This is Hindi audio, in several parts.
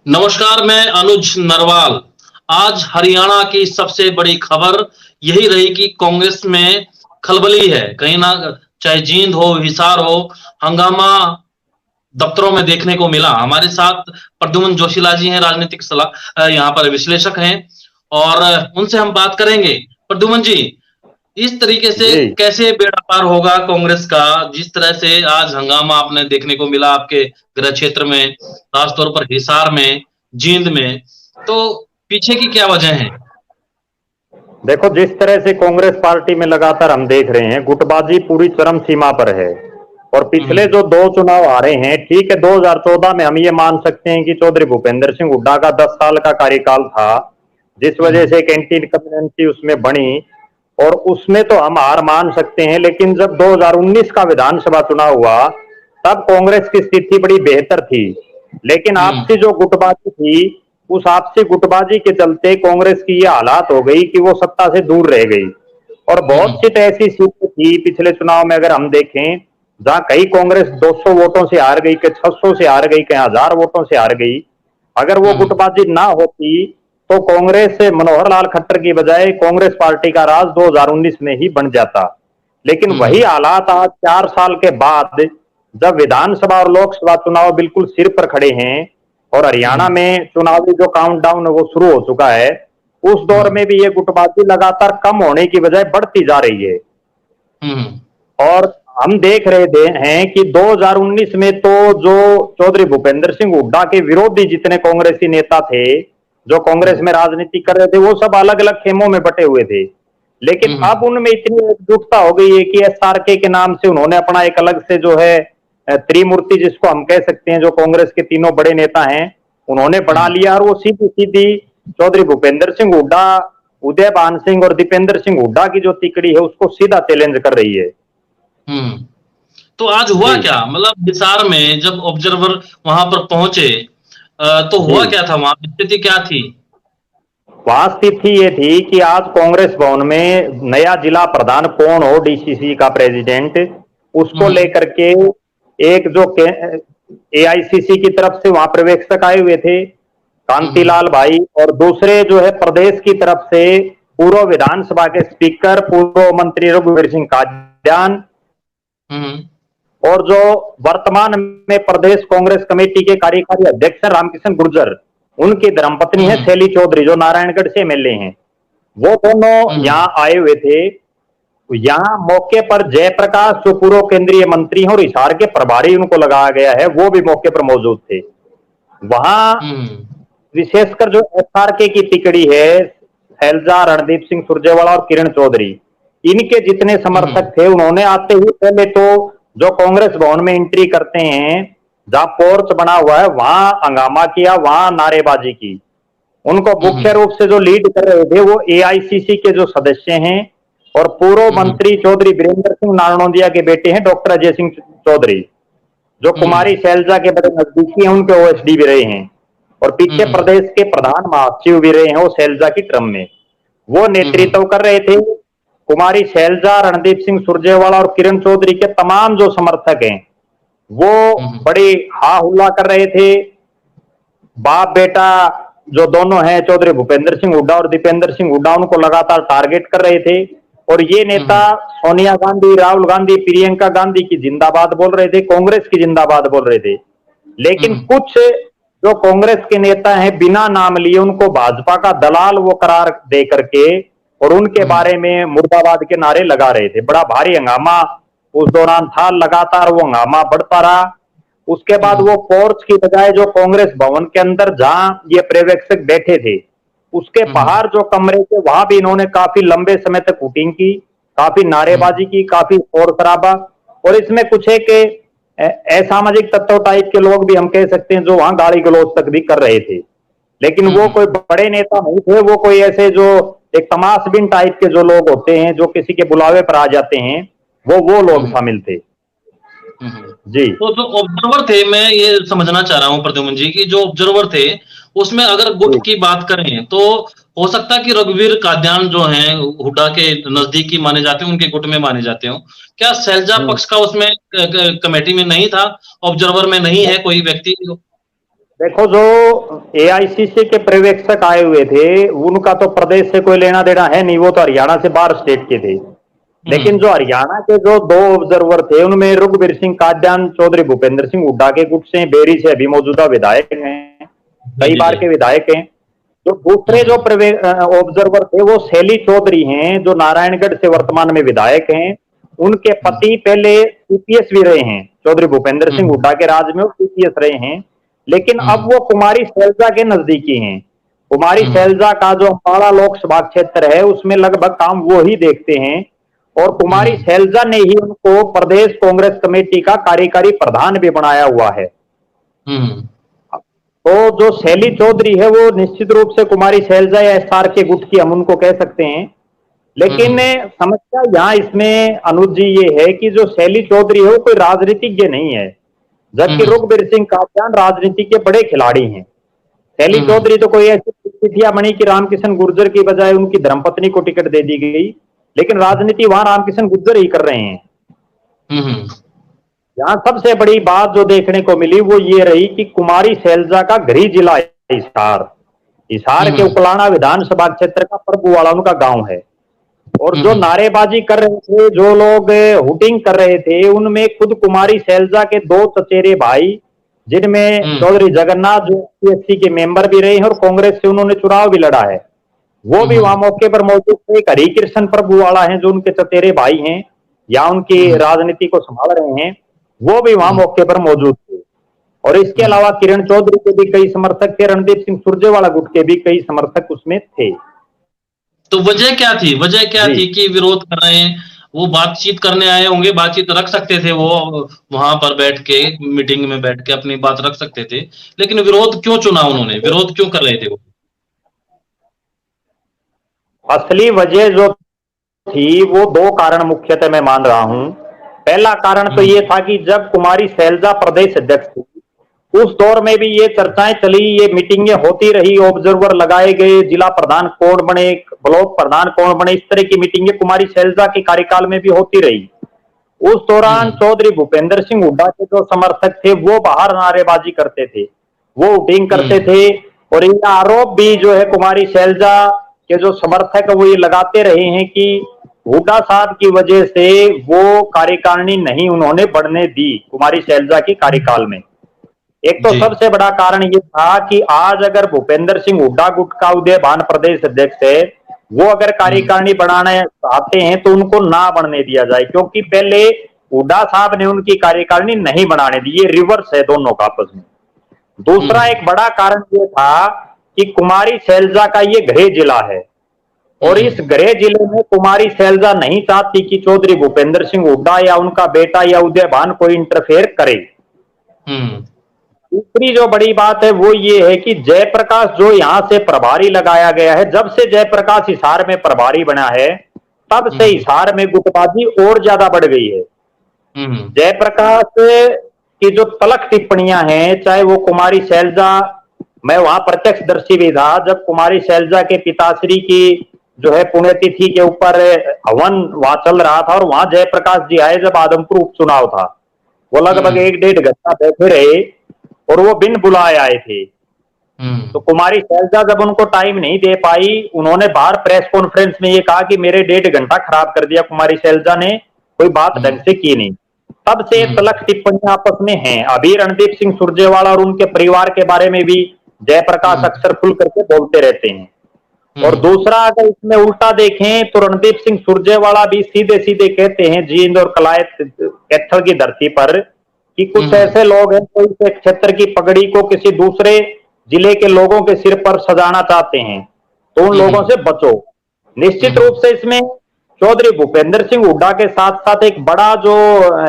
नमस्कार, मैं अनुज नरवाल। आज हरियाणा की सबसे बड़ी खबर यही रही कि कांग्रेस में खलबली है। कहीं ना चाहे जींद हो, हिसार हो, हंगामा दफ्तरों में देखने को मिला। हमारे साथ प्रद्युम्न जोशीला जी हैं, राजनीतिक सलाह यहाँ पर विश्लेषक हैं और उनसे हम बात करेंगे। प्रद्युम्न जी, इस तरीके से जी। कैसे बेड़ा पार होगा कांग्रेस का, जिस तरह से आज हंगामा आपने देखने को मिला आपके गृह क्षेत्र में, खासतौर पर हिसार में, जींद में, तो पीछे की क्या वजह है? देखो, जिस तरह से कांग्रेस पार्टी में लगातार हम देख रहे हैं, गुटबाजी पूरी चरम सीमा पर है। और पिछले हम्म। जो दो चुनाव आ रहे हैं, ठीक है, 2014 में हम ये मान सकते हैं कि चौधरी भूपेंद्र सिंह हुड्डा का 10 साल का कार्यकाल था, जिस वजह हम्म। से एक एंटी इनकम्बेंसी उसमें बनी। और उसमें तो हम हार मान सकते हैं, लेकिन जब 2019 का विधानसभा चुनाव हुआ, तब कांग्रेस की स्थिति बड़ी बेहतर थी। लेकिन हम्म। आपसी जो गुटबाजी थी, उस आपसी गुटबाजी के चलते कांग्रेस की ये हालात हो गई कि वो सत्ता से दूर रह गई। और बहुत हम्म। सी तो ऐसी सीटें थी पिछले चुनाव में, अगर हम देखें, जहां कई कांग्रेस 200 वोटों से हार गई, कहीं 600 से हार गई, कहीं 1000 वोटों से हार गई। अगर वो हम्म। गुटबाजी ना होती, तो कांग्रेस से मनोहर लाल खट्टर की बजाय कांग्रेस पार्टी का राज 2019 में ही बन जाता। लेकिन वही हम्म। हालात आज 4 साल के बाद, जब विधानसभा और लोकसभा चुनाव बिल्कुल सिर पर खड़े हैं और हरियाणा हम्म। में चुनावी जो काउंटडाउन है वो शुरू हो चुका है, उस दौर हम्म। में भी ये गुटबाजी लगातार कम होने की बजाय बढ़ती जा रही है। हम्म। और हम देख रहे थे हैं कि 2019 में तो जो चौधरी भूपेंद्र सिंह हुड्डा के विरोधी जितने कांग्रेसी नेता थे, जो कांग्रेस हम्म। में राजनीति कर रहे थे, वो सब अलग अलग खेमों में बटे हुए थे। लेकिन अब उनमें इतनी एकजुटता हो गई है कि एसआरके के नाम से उन्होंने अपना एक अलग से जो है त्रिमूर्ति, जिसको हम कह सकते हैं, जो कांग्रेस के तीनों बड़े नेता हैं, उन्होंने बना हम्म। लिया। और वो सीधी सीधी चौधरी भूपेंद्र सिंह हुड्डा, उदय भान सिंह और दीपेंद्र सिंह हुड्डा की जो तिकड़ी है, उसको सीधा चैलेंज कर रही है। हम्म। तो आज हुआ जी। क्या, मतलब हिसार में जब ऑब्जर्वर वहां पर पहुंचे, तो जी। हुआ क्या था, वहां की स्थिति क्या थी? वहां स्थिति ये थी कि आज कांग्रेस भवन में नया जिला प्रधान कौन हो, डीसीसी का प्रेसिडेंट, उसको हम्म। लेकर के एक जो एआईसीसी की तरफ से वहां पर्यवेक्षक आए हुए थे, हम्म। कांतिलाल भाई, और दूसरे जो है प्रदेश की तरफ से पूर्व विधानसभा के स्पीकर, पूर्व मंत्री रघुवीर सिंह कादियान, हम्म। और जो वर्तमान में प्रदेश कांग्रेस कमेटी के कार्यकारी अध्यक्ष हैं रामकिशन गुर्जर, उनकी धर्मपत्नी है हम्म। शैली चौधरी, जो नारायणगढ़ से एमएलए हैं। वो दोनों हम्म। यहाँ आए हुए थे। यहाँ मौके पर जयप्रकाश, जो पूर्व केंद्रीय मंत्री हैं और हिसार के प्रभारी उनको लगाया गया है, वो भी मौके पर मौजूद थे। वहां हम्म। विशेषकर जो एसआरके की तिकड़ी है, शैलजा, रणदीप सिंह सुरजेवाला और किरण चौधरी, इनके जितने हम्म। समर्थक थे, उन्होंने आते ही पहले तो जो कांग्रेस भवन में एंट्री करते हैं, जहां पोर्च बना हुआ है, वहां हंगामा किया, वहां नारेबाजी की। उनको मुख्य हम्म। रूप से जो लीड कर रहे थे, वो एआईसीसी के जो सदस्य हैं और पूर्व हम्म। मंत्री चौधरी वीरेंद्र सिंह नारनौंदिया के बेटे हैं, डॉक्टर अजय सिंह चौधरी, जो कुमारी हम्म। शैलजा के बड़े नजदीकी हैं, उनके ओएसडी भी रहे हैं। और पीछे हम्म। प्रदेश के प्रधान महासचिव भी रहे हैं वो शैलजा की टर्म में। वो हम्म। नेतृत्व कर रहे थे। कुमारी शैलजा, रणदीप सिंह सुरजेवाला और किरण चौधरी के तमाम जो समर्थक हैं, वो हम्म। बड़ी हा हुल्ला कर रहे थे। बाप बेटा जो दोनों हैं, चौधरी भूपेंद्र सिंह हुड्डा और दीपेंद्र सिंह हुड्डा, उनको लगातार टारगेट कर रहे थे। और ये नेता हम्म। सोनिया गांधी, राहुल गांधी, प्रियंका गांधी की जिंदाबाद बोल रहे थे, कांग्रेस की जिंदाबाद बोल रहे थे। लेकिन हम्म। कुछ जो कांग्रेस के नेता हैं, बिना नाम लिए उनको भाजपा का दलाल वो करार दे करके और उनके हम्म। बारे में मुर्दाबाद के नारे लगा रहे थे। बड़ा भारी हंगामा उस दौरान था, लगातार वो हंगामा बढ़ता रहा। उसके बाद हम्म। वो पोर्च की बजाय जो कांग्रेस भवन के अंदर जहां ये पर्यवेक्षक बैठे थे, उसके हम्म। बाहर जो कमरे थे, वहां भी इन्होंने काफी लंबे समय तक हुटिंग की, काफी नारेबाजी की, काफी शोर शराबा। और इसमें कुछ एक असामाजिक तत्व टाइप के लोग भी हम कह सकते हैं, जो वहां गाली गलौज तक भी कर रहे थे। लेकिन वो हम्म। कोई बड़े नेता नहीं थे, वो कोई ऐसे जो एक तमाशबिन टाइप के जो लोग होते हैं, जो किसी के बुलावे पर आ जाते हैं, वो लोग हम्म। शामिल थे। हम्म। जी। तो जो ऑब्जर्वर थे, मैं ये समझना चाह रहा हूं प्रद्युम्न जी की, जो ऑब्जर्वर थे उसमें अगर गुट जी। की बात करें तो हो सकता है कि रघुवीर काद्यान जो हैं हुड्डा के नजदीकी माने जाते हैं, उनके गुट में माने जाते हो। क्या सैलजा हम्म। पक्ष का उसमें कमेटी में नहीं था, ऑब्जर्वर में नहीं है कोई व्यक्ति? देखो, जो एआईसीसी के पर्यवेक्षक आए हुए थे, उनका तो प्रदेश से कोई लेना देना है नहीं, वो तो हरियाणा से बाहर स्टेट के थे। लेकिन जो हरियाणा के जो दो ऑब्जर्वर थे, उनमें रघुवीर सिंह काद्यान, चौधरी भूपेंद्र सिंह हुड्डा के गुट से, बेरी से अभी मौजूदा विधायक हैं, जी कई जी बार जी। के विधायक हैं। जो दूसरे जो ऑब्जर्वर थे वो शैली चौधरी हैं, जो नारायणगढ़ से वर्तमान में विधायक हैं। उनके पति पहले सीपीएस भी रहे हैं, चौधरी भूपेंद्र सिंह हुड्डा के राज में वो सीपीएस रहे हैं। लेकिन अब वो कुमारी शैलजा के नजदीकी हैं। कुमारी शैलजा का जो अम्बाड़ा लोकसभा क्षेत्र है, उसमें लगभग काम वो ही देखते हैं। और कुमारी शैलजा ने ही उनको प्रदेश कांग्रेस कमेटी का कार्यकारी प्रधान भी बनाया हुआ है। तो जो शैली चौधरी है, वो निश्चित रूप से कुमारी शैलजा या एसआर के गुट की हम उनको कह सकते हैं। लेकिन समस्या यहाँ इसमें अनुज जी ये है कि जो शैली चौधरी है वो कोई राजनीतिज्ञ नहीं है, जबकि रघुवीर सिंह कात्यान राजनीति के बड़े खिलाड़ी हैं। शैली चौधरी तो कोई ऐसी स्थितियां बनी कि रामकिशन गुर्जर की बजाय उनकी धर्मपत्नी को टिकट दे दी गई, लेकिन राजनीति वहां रामकिशन गुर्जर ही कर रहे हैं। यहाँ सबसे बड़ी बात जो देखने को मिली वो ये रही कि कुमारी शैलजा का गृह जिला हिसार, हिसार के उकलाना विधानसभा क्षेत्र का प्रभुवाड़ा उनका गांव है। और जो नारेबाजी कर रहे थे, जो लोग हुटिंग कर रहे थे, उनमें खुद कुमारी शैलजा के दो चचेरे भाई, जिनमें चौधरी जगन्नाथ जो पीएससी के मेंबर भी रहे हैं और कांग्रेस से उन्होंने चुनाव भी लड़ा है, वो भी वहां मौके पर मौजूद थे। एक हरिकृष्ण प्रभुवाड़ा हैं जो उनके चचेरे भाई हैं या उनकी राजनीति को संभाल रहे हैं, वो भी वहां मौके पर मौजूद थे। और इसके अलावा किरण चौधरी के भी कई समर्थक थे, रणदीप सिंह सुरजेवाला गुट के भी कई समर्थक उसमें थे। तो वजह क्या थी, वजह क्या थी कि विरोध कर रहे हैं? वो बातचीत करने आए होंगे, बातचीत रख सकते थे, वो वहां पर बैठ के मीटिंग में बैठ के अपनी बात रख सकते थे, लेकिन विरोध क्यों चुना उन्होंने? विरोध क्यों कर रहे थे वो? असली वजह जो थी वो दो कारण मुख्यतः मैं मान रहा हूं। पहला कारण तो ये था कि जब कुमारी शैलजा प्रदेश अध्यक्ष थी, उस दौर में भी ये चर्चाएं चली, ये मीटिंगें होती रही, ऑब्जर्वर लगाए गए, जिला प्रधान कौन बने, ब्लॉक प्रधान कौन बने, इस तरह की मीटिंगें कुमारी शैलजा के कार्यकाल में भी होती रही। उस दौरान चौधरी भूपेंद्र सिंह हुड्डा के जो समर्थक थे वो बाहर नारेबाजी करते थे, वो वोटिंग करते थे। और ये आरोप भी जो है कुमारी शैलजा के जो समर्थक है वो ये लगाते रहे हैं कि हुड्डा साहब की वजह से वो कार्यकारिणी नहीं उन्होंने बढ़ने दी कुमारी शैलजा के कार्यकाल में। एक तो सबसे बड़ा कारण ये था कि आज अगर भूपेंद्र सिंह हुड्डा गुट का उदयभान प्रदेश अध्यक्ष है, वो अगर कार्यकारिणी बढ़ाना चाहते हैं तो उनको ना बढ़ने दिया जाए, क्योंकि पहले हुड्डा साहब ने उनकी कार्यकारिणी नहीं बढ़ाने दी। ये रिवर्स है दोनों का आपस में। दूसरा एक बड़ा कारण ये था कि कुमारी शैलजा का ये गृह जिला है और इस गृह जिले में कुमारी शैलजा नहीं चाहती कि चौधरी भूपेंद्र सिंह हुड्डा या उनका बेटा या उदयभान कोई इंटरफेयर करे। दूसरी जो बड़ी बात है वो ये है कि जयप्रकाश जो यहां से प्रभारी लगाया गया है, जब से जयप्रकाश हिसार में प्रभारी बना है तब से हिसार में गुटबाजी और ज्यादा बढ़ गई है। जयप्रकाश की जो तलख टिप्पणियां हैं, चाहे वो कुमारी शैलजा, मैं वहां प्रत्यक्षदर्शी भी था जब कुमारी शैलजा के पिताश्री की जो है पुण्यतिथि के ऊपर हवन वहां चल रहा था और वहां जयप्रकाश जी आए जब आदमपुर उपचुनाव था, वो लगभग 1-1.5 घंटा बैठे रहे और वो बिन बुलाए आए थे। तो कुमारी शैलजा जब उनको टाइम नहीं दे पाई, उन्होंने बाहर प्रेस कॉन्फ्रेंस में ये कहा कि मेरे 1.5 घंटा खराब कर दिया कुमारी शैलजा ने, कोई बात ढंग से की नहीं। तब से तलख टिप्पणियां आपस में हैं। अभी रणदीप सिंह सुरजेवाला और उनके परिवार के बारे में भी जयप्रकाश अक्सर खुल करके बोलते रहते हैं। और दूसरा, अगर इसमें उल्टा देखें तो रणदीप सिंह सुरजेवाला भी सीधे सीधे कहते हैं जींद और कलायत कैथल की धरती पर कि कुछ ऐसे लोग हैं जो इस क्षेत्र की पगड़ी को किसी दूसरे जिले के लोगों के सिर पर सजाना चाहते हैं, तो उन लोगों से बचो। निश्चित रूप से इसमें चौधरी भूपेंद्र सिंह हुड्डा के साथ साथ एक बड़ा जो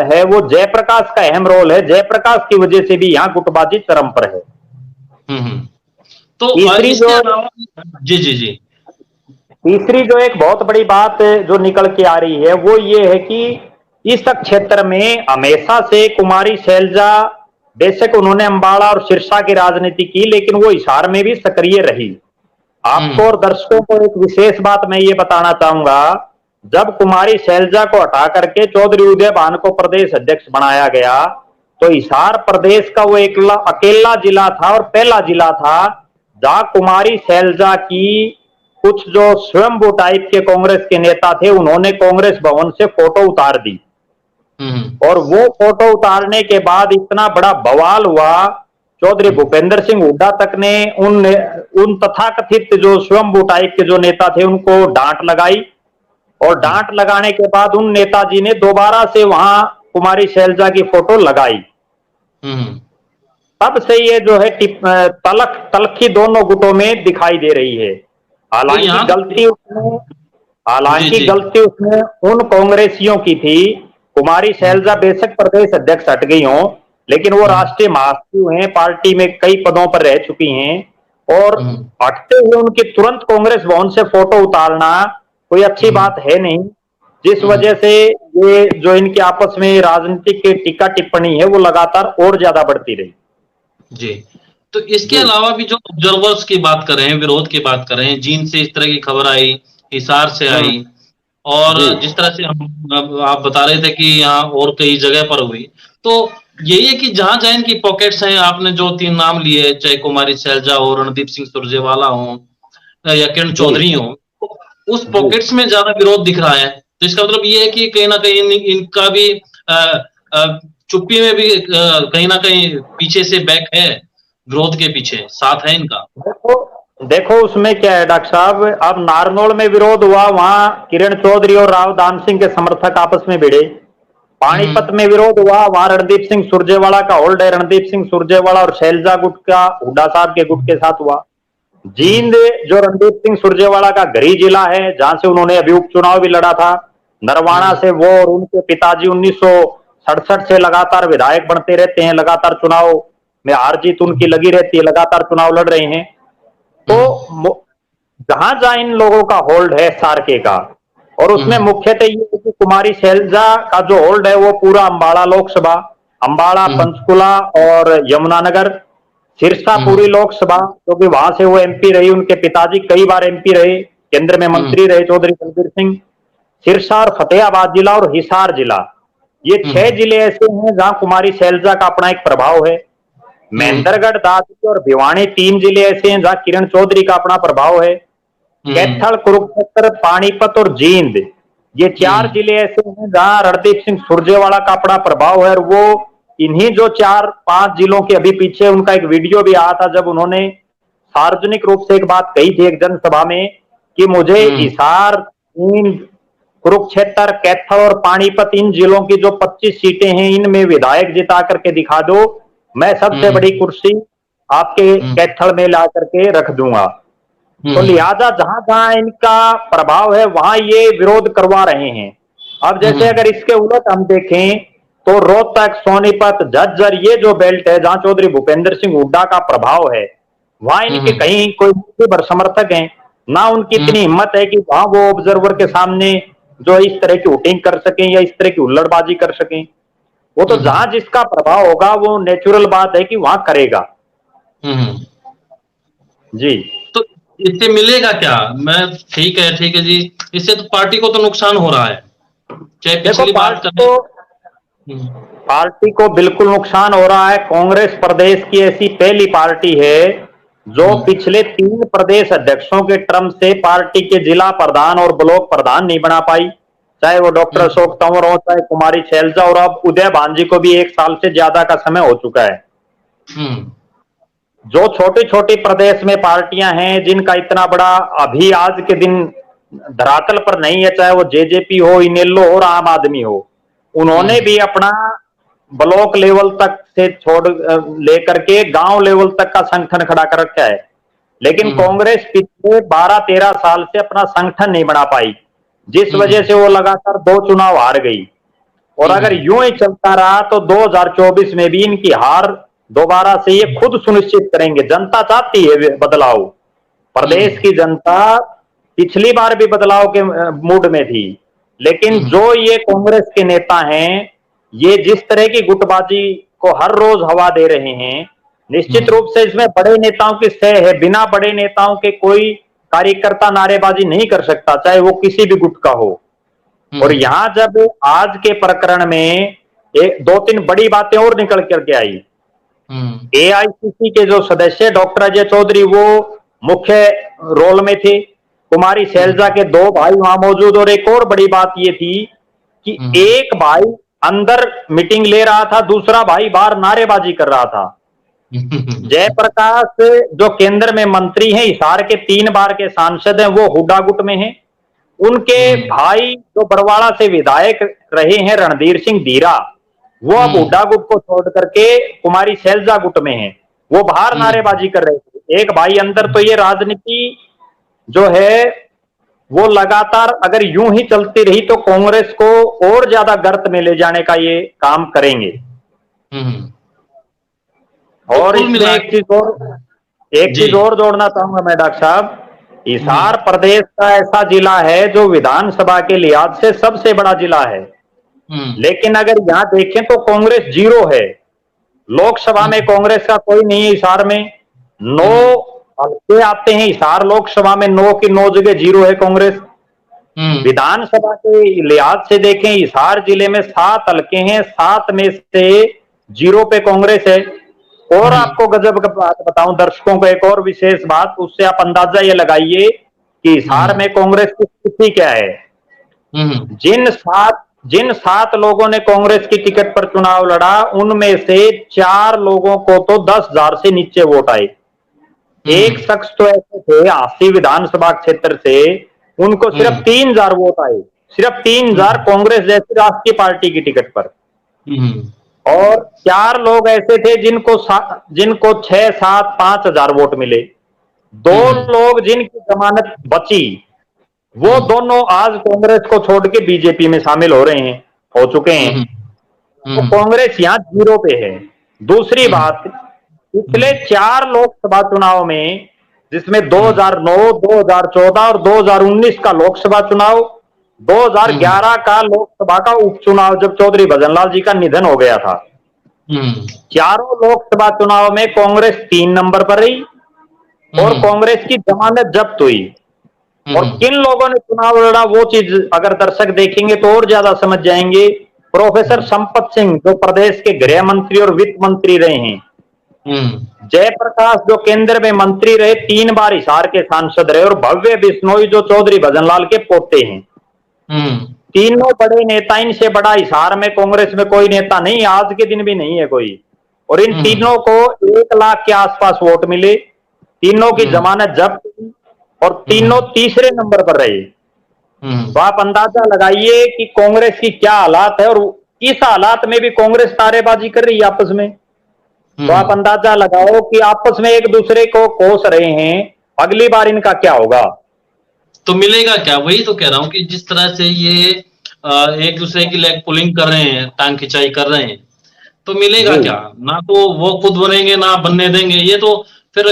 है वो जयप्रकाश का अहम रोल है। जयप्रकाश की वजह से भी यहाँ गुटबाजी चरम पर है। तो तीसरी जो जी तीसरी जो एक बहुत बड़ी बात जो निकल के आ रही है वो ये है कि इस क्षेत्र में हमेशा से कुमारी शैलजा, बेशक उन्होंने अम्बाड़ा और सिरसा की राजनीति की, लेकिन वो हिसार में भी सक्रिय रही। आपको और दर्शकों को एक विशेष बात मैं ये बताना चाहूंगा, जब कुमारी शैलजा को हटा करके चौधरी उदयभान को प्रदेश अध्यक्ष बनाया गया तो हिसार प्रदेश का वो अकेला जिला था और पहला जिला था जहां कुमारी शैलजा की कुछ जो स्वयंभू टाइप के कांग्रेस के नेता थे उन्होंने कांग्रेस भवन से फोटो उतार दी। और वो फोटो उतारने के बाद इतना बड़ा बवाल हुआ, चौधरी भूपेंद्र सिंह हुड्डा तक ने उन तथाकथित जो स्वयंभू टाइप के जो नेता थे उनको डांट लगाई। और डांट लगाने के बाद उन नेताजी ने दोबारा से वहां कुमारी शैलजा की फोटो लगाई। तब से ये जो है तलखी दोनों गुटों में दिखाई दे रही है। हालांकि गलती उसमें उन कांग्रेसियों की थी। कुमारी शैलजा बेशक प्रदेश अध्यक्ष हट गई हों, लेकिन वो राष्ट्रीय महासचिव हैं, पार्टी में कई पदों पर रह चुकी हैं और हटते हुए उनकी तुरंत कांग्रेस भवन से फोटो उतारना कोई अच्छी बात है नहीं, जिस वजह से ये जो इनके आपस में राजनीतिक की टीका टिप्पणी है वो लगातार और ज्यादा बढ़ती रही। जी, तो इसके अलावा भी जो ऑब्जर्वर्स की बात कर रहे हैं, विरोध की बात कर रहे हैं, जींद से इस तरह की खबर आई, हिसार से आई और जिस तरह से आप बता रहे थे कि यहाँ और कई जगह पर हुई, तो यही है कि जहां जहां इनकी पॉकेट्स हैं, आपने जो 3 नाम लिए, चाहे कुमारी शैलजा हो, रणदीप सिंह सुरजेवाला हो या किरण चौधरी हो, उस पॉकेट्स में ज्यादा विरोध दिख रहा है। तो इसका मतलब ये है कि कहीं ना कहीं इनका भी चुप्पी में भी कहीं ना कहीं पीछे से बैक है, विरोध के पीछे साथ है इनका। देखो उसमें क्या है डॉक्टर साहब, अब नारनौल में विरोध हुआ, वहां किरण चौधरी और राव दान सिंह के समर्थक आपस में भिड़े। पानीपत में विरोध हुआ, वहां रणदीप सिंह सुरजेवाला का होल्ड है, रणदीप सिंह सुरजेवाला और शैलजा गुट का हुड्डा साहब के गुट के साथ हुआ। जींद जो रणदीप सिंह सुरजेवाला का गृह जिला है, जहां से उन्होंने अभी उपचुनाव भी लड़ा था, नरवाना से वो और उनके पिताजी 1967 से लगातार विधायक बनते रहते हैं, लगातार चुनाव में हार जीत उनकी लगी रहती है, लगातार चुनाव लड़ रहे हैं। तो जहां जहां इन लोगों का होल्ड है सारके का, और उसमें मुख्यतः ये है कि कुमारी शैलजा का जो होल्ड है वो पूरा अंबाला लोकसभा, अंबाला, पंचकुला और यमुनानगर, सिरसा पूरी लोकसभा, क्योंकि वहां से वो एमपी रही, उनके पिताजी कई बार एमपी रहे, केंद्र में मंत्री रहे चौधरी बलबीर सिंह, सिरसा और फतेहाबाद जिला और हिसार जिला, ये 6 जिले ऐसे हैं जहां कुमारी शैलजा का अपना एक प्रभाव है। महेंद्रगढ़, दादरी और भिवानी 3 जिले ऐसे हैं जहां किरण चौधरी का अपना प्रभाव है। कैथल, कुरुक्षेत्र, पानीपत और जींद, ये 4 जिले ऐसे हैं जहां रणदीप सिंह सुरजेवाला का अपना प्रभाव है। और वो इन्हीं जो 4-5 जिलों के अभी पीछे उनका एक वीडियो भी आया था, जब उन्होंने सार्वजनिक रूप से एक बात कही थी एक जनसभा में कि मुझे हिसार, कुरुक्षेत्र, कैथल और पानीपत, इन जिलों की जो 25 सीटें हैं इनमें विधायक जिता करके दिखा दो, मैं सबसे बड़ी कुर्सी आपके कैथल में ला करके रख दूंगा। तो लिहाजा जहां जहां इनका प्रभाव है वहां ये विरोध करवा रहे हैं। अब जैसे अगर इसके उलट हम देखें तो रोहतक, सोनीपत, झज्जर, ये जो बेल्ट है जहां चौधरी भूपेंद्र सिंह हुड्डा का प्रभाव है, वहां इनके कहीं कोई समर्थक हैं ना, उनकी इतनी हिम्मत है कि वहां वो ऑब्जर्वर के सामने जो इस तरह की वोटिंग कर सकें या इस तरह की हुल्लड़बाजी कर सकें। वो तो जहां जिसका प्रभाव होगा वो नेचुरल बात है कि वहां करेगा। जी, तो इससे मिलेगा क्या? मैं ठीक है जी, इससे तो पार्टी को तो नुकसान हो रहा है, चाहे पिछली बात पार्टी को बिल्कुल नुकसान हो रहा है। कांग्रेस प्रदेश की ऐसी पहली पार्टी है जो पिछले 3 प्रदेश अध्यक्षों के टर्म से पार्टी के जिला प्रधान और ब्लॉक प्रधान नहीं बना पाई, चाहे वो डॉक्टर अशोक तंवर हो, चाहे कुमारी शैलजा, और अब उदय भांजी को भी 1 साल से ज्यादा का समय हो चुका है। जो छोटी छोटी प्रदेश में पार्टियां हैं जिनका इतना बड़ा अभी आज के दिन धरातल पर नहीं है, चाहे वो जेजेपी हो, इनेलो हो और आम आदमी हो, उन्होंने भी अपना ब्लॉक लेवल तक से छोड़ लेकर के गांव लेवल तक का संगठन खड़ा कर रखा है। लेकिन कांग्रेस पिछले 12-13 साल से अपना संगठन नहीं बना पाई, जिस वजह से वो लगातार 2 चुनाव हार गई। और अगर यूं ही चलता रहा तो 2024 में भी इनकी हार दोबारा से ये खुद सुनिश्चित करेंगे। जनता चाहती है बदलाव, प्रदेश की जनता पिछली बार भी बदलाव के मूड में थी, लेकिन जो ये कांग्रेस के नेता हैं, ये जिस तरह की गुटबाजी को हर रोज हवा दे रहे हैं, निश्चित रूप से इसमें बड़े नेताओं की सह है। बिना बड़े नेताओं के कोई कार्यकर्ता नारेबाजी नहीं कर सकता, चाहे वो किसी भी गुट का हो। और यहां जब आज के प्रकरण में एक दो तीन बड़ी बातें और निकल करके आई। एआईसीसी के जो सदस्य डॉक्टर अजय चौधरी वो मुख्य रोल में थे, कुमारी शैलजा के दो भाई वहां मौजूद, और एक और बड़ी बात ये थी कि एक भाई अंदर मीटिंग ले रहा था, दूसरा भाई बाहर नारेबाजी कर रहा था। जयप्रकाश जो केंद्र में मंत्री हैं, हिसार के 3 बार के सांसद हैं, वो हुड्डा गुट में हैं। उनके भाई जो बरवाड़ा से विधायक रहे हैं रणधीर सिंह धीरा, वो अब हुड्डा गुट को छोड़ करके कुमारी शैलजा गुट में हैं। वो बाहर नारेबाजी कर रहे थे, एक भाई अंदर। तो ये राजनीति जो है वो लगातार अगर यूं ही चलती रही तो कांग्रेस को और ज्यादा गर्त में ले जाने का ये काम करेंगे। और इसमें एक चीज और जोड़ना चाहूंगा मैं डॉक्टर साहब, हिसार प्रदेश का ऐसा जिला है जो विधानसभा के लिहाज से सबसे बड़ा जिला है, लेकिन अगर यहां देखें तो कांग्रेस 0 है। लोकसभा में कांग्रेस का कोई नहीं है हिसार में, 9 हल्के आते हैं हिसार लोकसभा में, 9 की 9 जगह 0 है कांग्रेस। विधानसभा के लिहाज से देखें हिसार जिले में 7 हल्के हैं, 7 में से 0 पे कांग्रेस है। और आपको गजब का बात बताऊं दर्शकों को, एक और विशेष बात, उससे आप अंदाजा ये लगाइए कि हिसार में कांग्रेस की स्थिति क्या है। जिन 7 लोगों ने कांग्रेस की टिकट पर चुनाव लड़ा, उनमें से 4 लोगों को तो 10,000 से नीचे वोट आए। एक शख्स तो ऐसे थे हांसी विधानसभा क्षेत्र से, उनको सिर्फ 3,000 वोट आए, सिर्फ 3,000 कांग्रेस जैसी राष्ट्रीय पार्टी की टिकट पर। और 4 लोग ऐसे थे जिनको 6, 7, 5,000 वोट मिले। 2 लोग जिनकी जमानत बची, वो दोनों आज कांग्रेस को छोड़ के बीजेपी में शामिल हो चुके हैं। तो कांग्रेस यहाँ 0 पे है। दूसरी बात, पिछले 4 लोकसभा चुनाव में, जिसमें 2009, 2014 और 2019 का लोकसभा चुनाव, 2011 का लोकसभा का उपचुनाव जब चौधरी भजनलाल जी का निधन हो गया था, चारों लोकसभा चुनाव में कांग्रेस 3 नंबर पर रही और कांग्रेस की जमानत जब्त हुई। और किन लोगों ने चुनाव लड़ा वो चीज अगर दर्शक देखेंगे तो और ज्यादा समझ जाएंगे। प्रोफेसर संपत सिंह जो प्रदेश के गृह मंत्री और वित्त मंत्री रहे हैं, जयप्रकाश जो केंद्र में मंत्री रहे, 3 बार हिसार के सांसद रहे, और भव्य बिश्नोई जो चौधरी भजनलाल के पोते हैं। तीनों बड़े नेता, इनसे बड़ा हिसार में कांग्रेस में कोई नेता नहीं, आज के दिन भी नहीं है कोई। और इन तीनों को 1 लाख के आसपास वोट मिले, तीनों की जमानत जब्त हुई और तीनों तीसरे नंबर पर रहे। तो आप अंदाजा लगाइए कि कांग्रेस की क्या हालात है, और इस हालात में भी कांग्रेस नारेबाजी कर रही है आपस में। तो आप अंदाजा लगाओ कि आपस में एक दूसरे को कोस रहे हैं, अगली बार इनका क्या होगा। तो मिलेगा क्या, वही तो कह रहा हूं कि जिस तरह से ये एक दूसरे की लेग पुलिंग कर रहे हैं, टांग खिंचाई कर रहे हैं, तो मिलेगा क्या? ना तो वो खुद बनेंगे ना बनने देंगे। ये तो फिर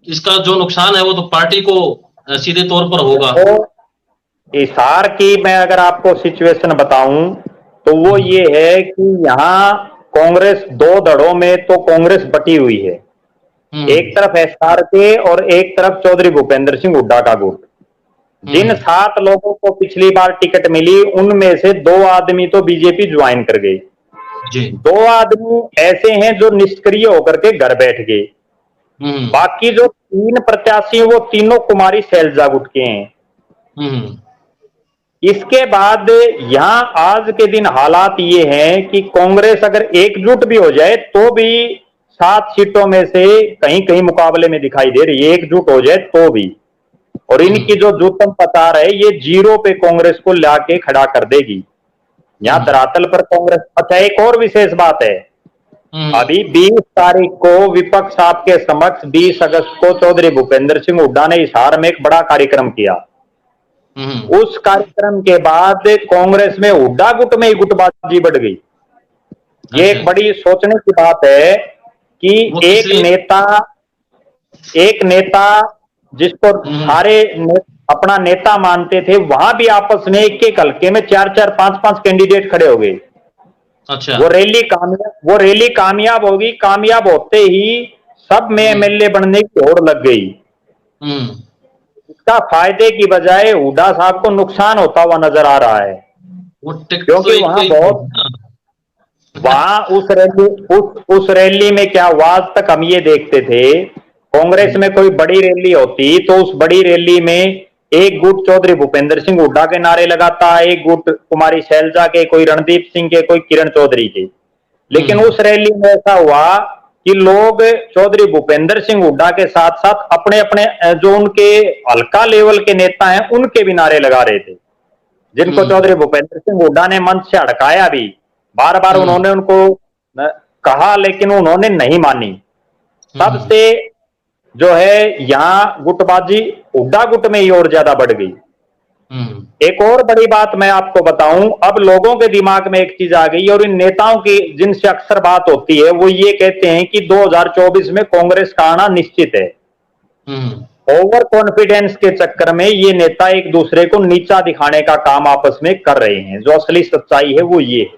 इसका जो नुकसान है वो तो पार्टी को सीधे तौर पर होगा। तो हिसार की मैं अगर आपको सिचुएशन बताऊं तो वो ये है कि यहाँ कांग्रेस 2 धड़ों में तो कांग्रेस बटी हुई है। एक तरफ एसआर के और एक तरफ चौधरी भूपेंद्र सिंह हुड्डा का गुट। जिन 7 लोगों को पिछली बार टिकट मिली, उनमें से 2 आदमी तो बीजेपी ज्वाइन कर गए, 2 आदमी ऐसे हैं जो निष्क्रिय होकर के घर बैठ गए। बाकी जो 3 प्रत्याशी हैं वो तीनों कुमारी शैलजा गुट के हैं। इसके बाद यहां आज के दिन हालात ये हैं कि कांग्रेस अगर एकजुट भी हो जाए तो भी 7 सीटों में से कहीं कहीं मुकाबले में दिखाई दे रही है, एकजुट हो जाए तो भी। और इनकी जो जूतम पतार है ये 0 पे कांग्रेस को लाके खड़ा कर देगी यहां धरातल पर कांग्रेस। अच्छा, एक और विशेष बात है, अभी 20 तारीख को विपक्ष आपके समक्ष 20 अगस्त को चौधरी भूपेंद्र सिंह हुड्डा ने हिसार में एक बड़ा कार्यक्रम किया। उस कार्यक्रम के बाद कांग्रेस में हुड्डा गुट में ही गुटबाजी बढ़ गई। ये एक बड़ी सोचने की बात है कि एक नेता जिसको सारे अपना नेता मानते थे, वहां भी आपस में एक हल्के में 4-4, 5-5 कैंडिडेट खड़े हो गए। अच्छा, वो रैली कामयाब होगी, कामयाब होते ही सब में एमएलए बनने की होड़ लग गई। इसका फायदे की बजाय हुड्डा साहब को नुकसान होता हुआ नजर आ रहा है, क्योंकि वहां वहां उस रैली में क्या हुआ, आज तक हम ये देखते थे कांग्रेस में कोई बड़ी रैली होती तो उस बड़ी रैली में एक गुट चौधरी भूपेंद्र सिंह हुड्डा के नारे लगाता, एक गुट कुमारी शैलजा के, कोई रणदीप सिंह के, कोई किरण चौधरी के। लेकिन उस रैली में ऐसा हुआ कि लोग चौधरी भूपेंद्र सिंह हुड्डा के साथ साथ अपने अपने जो उनके हल्का लेवल के नेता हैं उनके भी नारे लगा रहे थे, जिनको चौधरी भूपेंद्र सिंह हुड्डा ने मंच से हड़काया भी। बार बार उन्होंने उनको कहा लेकिन उन्होंने नहीं मानी। तब से जो है यहाँ गुटबाजी हुड्डा गुट में ही और ज्यादा बढ़ गई। एक और बड़ी बात मैं आपको बताऊं, अब लोगों के दिमाग में एक चीज आ गई और इन नेताओं की जिनसे अक्सर बात होती है वो ये कहते हैं कि 2024 में कांग्रेस का आना निश्चित है। ओवर कॉन्फिडेंस के चक्कर में ये नेता एक दूसरे को नीचा दिखाने का काम आपस में कर रहे हैं। जो असली सच्चाई है वो ये है,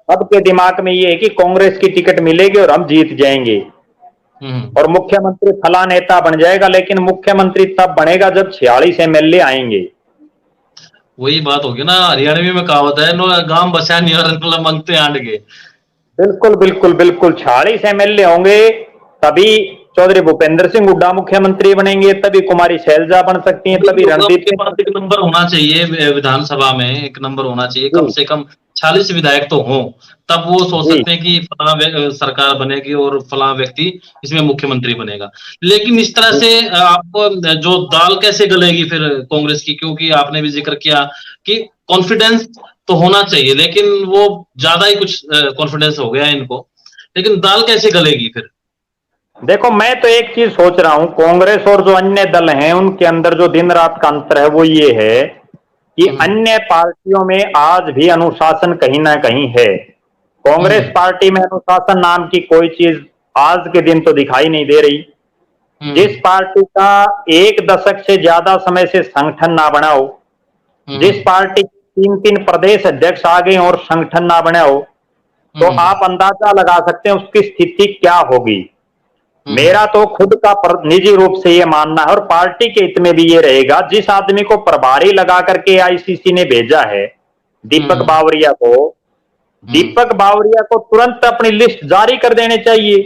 सबके दिमाग में ये है कि कांग्रेस की टिकट मिलेगी और हम जीत जाएंगे और मुख्यमंत्री फला नेता बन जाएगा। लेकिन मुख्यमंत्री तब बनेगा जब 46 एमएलए आएंगे। वही बात होगी ना, हरियाणवी में कहावत है, नो गांव बसा नहीं और मंगते आंड के। बिल्कुल बिल्कुल बिल्कुल, 46 एमएलए होंगे तभी चौधरी भूपेंद्र सिंह हुड्डा मुख्यमंत्री बनेंगे, तभी कुमारी शैलजा बन सकती हैं, तभी रणदीप के पास एक नंबर होना चाहिए, विधानसभा में एक नंबर होना चाहिए, कम से कम 40 विधायक तो हों, तब वो सोच सकते हैं कि फला सरकार बनेगी और फला व्यक्ति इसमें मुख्यमंत्री बनेगा। लेकिन इस तरह से आपको जो दाल कैसे गलेगी फिर कांग्रेस की, क्योंकि आपने भी जिक्र किया कि कॉन्फिडेंस तो होना चाहिए, लेकिन वो ज्यादा ही कुछ कॉन्फिडेंस हो गया इनको, लेकिन दाल कैसे गलेगी फिर? देखो, मैं तो एक चीज सोच रहा हूं, कांग्रेस और जो अन्य दल हैं उनके अंदर जो दिन रात का अंतर है वो ये है कि अन्य पार्टियों में आज भी अनुशासन कहीं ना कहीं है। कांग्रेस पार्टी में अनुशासन नाम की कोई चीज आज के दिन तो दिखाई नहीं दे रही। जिस पार्टी का एक दशक से ज्यादा समय से संगठन ना बना हो, जिस पार्टी 3-3 प्रदेश अध्यक्ष आ गए और संगठन ना बना हो, तो आप अंदाजा लगा सकते हैं उसकी स्थिति क्या होगी। मेरा तो खुद का निजी रूप से ये मानना है और पार्टी के हित में भी ये रहेगा, जिस आदमी को प्रभारी लगा करके आईसीसी ने भेजा है दीपक बावरिया को, दीपक बावरिया को तुरंत अपनी लिस्ट जारी कर देनी चाहिए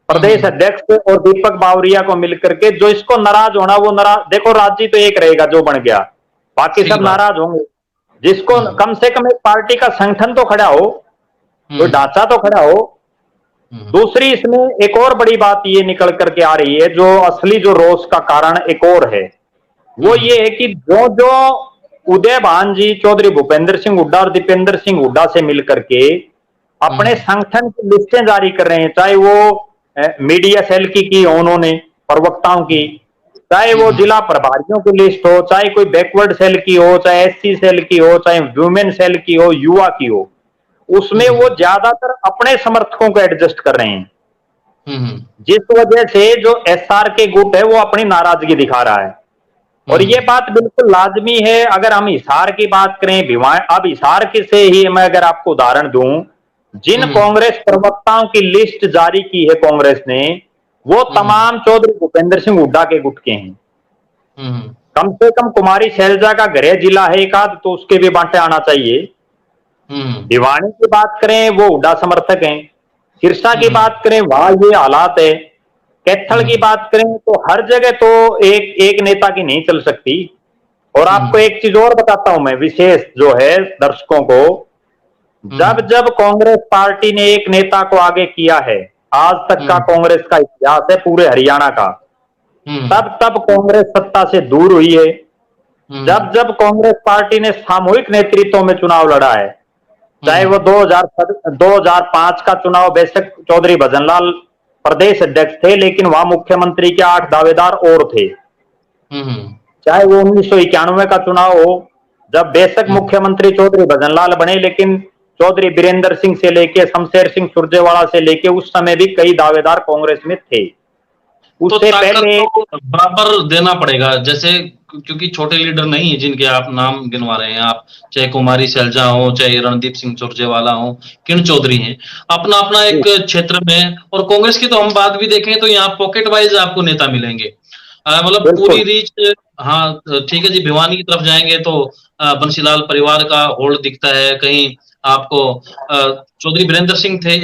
प्रदेश अध्यक्ष और दीपक बावरिया को मिलकर के। जो इसको नाराज होना वो नाराज, देखो राज्य तो एक रहेगा जो बन गया, बाकी सब नाराज होंगे। जिसको कम से कम एक पार्टी का संगठन तो खड़ा हो, कोई ढांचा तो खड़ा हो। दूसरी इसमें एक और बड़ी बात ये निकल करके आ रही है, जो असली जो रोष का कारण एक और है, वो ये है कि जो जो उदय भान जी चौधरी भूपेंद्र सिंह हुड्डा और दीपेंद्र सिंह हुड्डा से मिलकर के अपने संगठन की लिस्टें जारी कर रहे हैं, चाहे वो मीडिया सेल की हो उन्होंने प्रवक्ताओं की, चाहे वो जिला प्रभारियों की लिस्ट हो, चाहे कोई बैकवर्ड सेल की हो, चाहे एससी सेल की हो, चाहे वुमेन सेल की हो, युवा की हो, उसमें वो ज्यादातर अपने समर्थकों को एडजस्ट कर रहे हैं, जिस वजह से जो एसआर के गुट है वो अपनी नाराजगी दिखा रहा है। और ये बात बिल्कुल लाजमी है। अगर हम हिसार की बात करें, भिवानी, अब हिसार के से ही मैं अगर आपको उदाहरण दूं, जिन कांग्रेस प्रवक्ताओं की लिस्ट जारी की है कांग्रेस ने, वो तमाम चौधरी भूपेंद्र सिंह हुड्डा के गुट के हैं। कम से कम कुमारी शैलजा का गृह जिला है एक आध, तो उसके भी बांटे आना चाहिए। भिवानी की बात करें वो हुड्डा समर्थक हैं, सिरसा की बात करें वहां ये हालात है, कैथल की बात करें तो हर जगह तो एक नेता की नहीं चल सकती। और आपको एक चीज और बताता हूं मैं, विशेष जो है दर्शकों को, जब जब कांग्रेस पार्टी ने एक नेता को आगे किया है, आज तक का कांग्रेस का इतिहास है पूरे हरियाणा का, तब तब कांग्रेस सत्ता से दूर हुई है। जब जब कांग्रेस पार्टी ने सामूहिक नेतृत्व में चुनाव लड़ा है, चाहे वो 2005 का चुनाव, बेशक चौधरी भजनलाल प्रदेश अध्यक्ष थे लेकिन वहां मुख्यमंत्री के 8 दावेदार और थे, चाहे वो 1991 का चुनाव हो, जब बेशक मुख्यमंत्री चौधरी भजनलाल बने लेकिन चौधरी बीरेंद्र सिंह से लेके शमशेर सिंह सुरजेवाला से लेके उस समय भी कई दावेदार कांग्रेस में थे। उससे तो पहले तो बराबर देना पड़ेगा, जैसे क्योंकि छोटे लीडर नहीं है जिनके आप नाम गिनवा रहे हैं आप, चाहे कुमारी शैलजा हो, चाहे रणदीप सिंह सुरजेवाला हो, किरण चौधरी हैं, अपना अपना एक क्षेत्र में। और कांग्रेस की तो हम बात भी देखें तो यहाँ पॉकेट वाइज आपको नेता मिलेंगे, मतलब पूरी रीच। हाँ ठीक है जी, भिवानी की तरफ जाएंगे तो बंसीलाल परिवार का होल्ड दिखता है, कहीं आपको चौधरी वीरेंद्र सिंह थे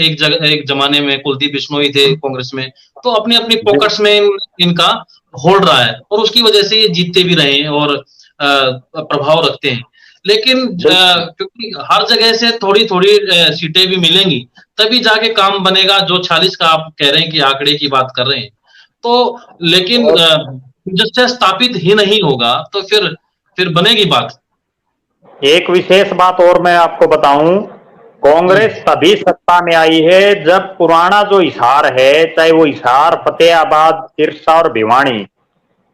एक जमाने में, कुलदीप बिश्नोई थे कांग्रेस में, तो अपनी अपनी पॉकेट्स में इनका होल्ड रहा है और उसकी वजह से ये जीतते भी रहे हैं और प्रभाव रखते हैं। लेकिन क्योंकि हर जगह से थोड़ी थोड़ी सीटें भी मिलेंगी तभी जाके काम बनेगा, जो 40 का आप कह रहे हैं कि आंकड़े की बात कर रहे हैं, तो लेकिन जब स्थापित ही नहीं होगा तो फिर बनेगी बात। एक विशेष बात और मैं आपको बताऊं, कांग्रेस तभी सत्ता में आई है जब पुराना जो हिसार है, चाहे वो हिसार, फतेहाबाद, सिरसा और भिवानी,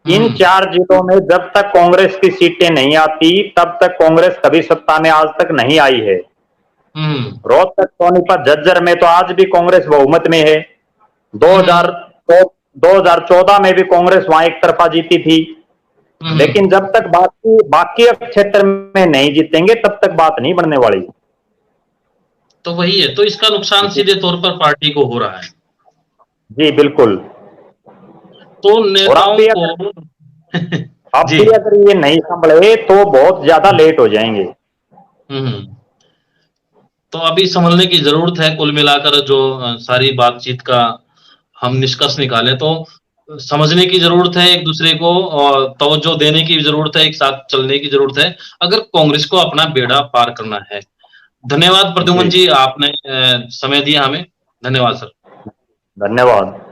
इन 4 जिलों में जब तक कांग्रेस की सीटें नहीं आती तब तक कांग्रेस कभी सत्ता में आज तक नहीं आई है। रोहतक, सोनीपत, झज्जर में तो आज भी कांग्रेस बहुमत में है। 2014 में भी कांग्रेस वहां एक तरफा जीती थी। लेकिन जब तक बाकी क्षेत्र में नहीं जीतेंगे तब तक बात नहीं बनने वाली। तो वही है, तो इसका नुकसान सीधे तौर पर पार्टी को हो रहा है। जी बिल्कुल। तो नेताओं को अब भी अगर ये नहीं संभले तो बहुत ज्यादा लेट हो जाएंगे। तो अभी संभलने की जरूरत है। कुल मिलाकर जो सारी बातचीत का हम निष्कर्ष निकालें तो समझने की जरूरत है एक दूसरे को, और तवज्जो देने की जरूरत है, एक साथ चलने की जरूरत है अगर कांग्रेस को अपना बेड़ा पार करना है। धन्यवाद प्रद्युमन जी, आपने समय दिया हमें। धन्यवाद सर। धन्यवाद।